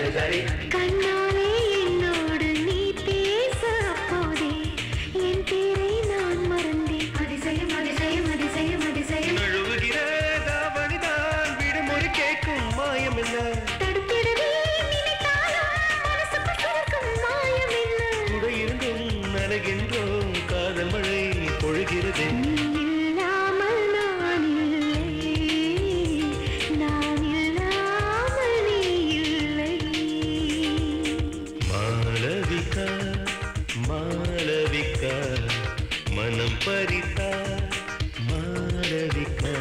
கண்ணாலே என்னோடு நீ பேச அப்போதே என் பேரை நான் மறந்தேன். அதிசயம் அதிசயம் அதிசயம் அதிசயம். நழுவுகிற தாவணிதான் விடுமொழி கேட்கும் மாயம் என்ன? தடுத்திடவே நினைத்தாலும் மனசுக்குள் சிறக்கும் மாயம் என்ன? கூட இருந்தும் நலகின்றோம் காதல் மழை பொழுகிறது. மாளவிகா மனம் பறித்தா மாளவிகா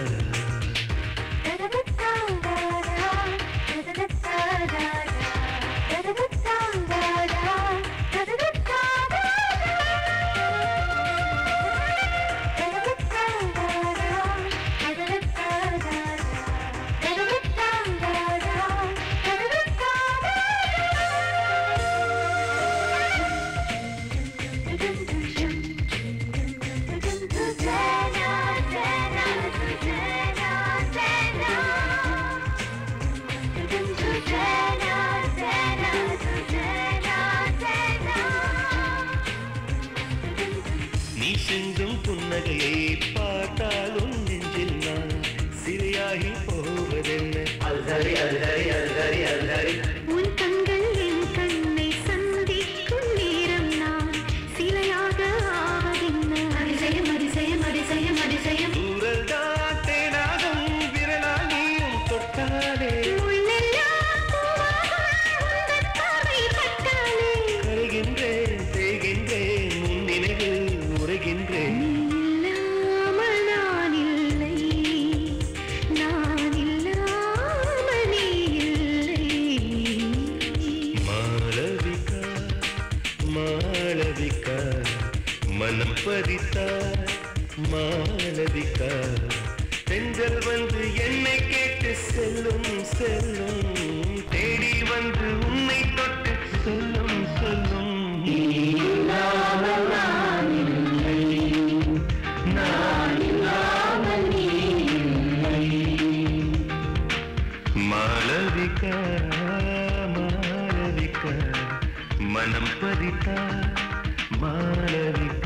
நீ சிந்தும் புன்னகையை பார்த்தாலும் நெஞ்சில் நான் சிறையாகி போவதென்ன? அல்ஹரி அல்ஹரி அல்ஹரி அல்ஹரி. உன் கண்கள் என் கண்ணை சந்திக்கும் நேரம் நான் சிலையாக ஆவதென்ன? அதிசயம் அதிசயம் அதிசயம் அதிசயம். தூரல் தான் தேனாகும் விரலால் நீயும் தொட்டாலே முள்ளெல்லாம் பூவாகும் உந்தன் பார்வை பட்டாலே கரைகின்றேன் தேய்கின்றேன் உன் நினைவில் உரைகின்றேன். இல்லாமல் நான் இல்லை, நான் இல்லாமல் நீ இல்லை. மாளவிகா மாளவிகா மனம் பறித்தா மாளவிகா. பெண்கள் வந்து என்னை கேட்டு செல்லும் செல்லும் தேடி வந்து உன்னை தொட்டு சொல்லும் சொல்லும். மாளவிகா மாளவிகா மனம் பறித்தா மாளவிகா.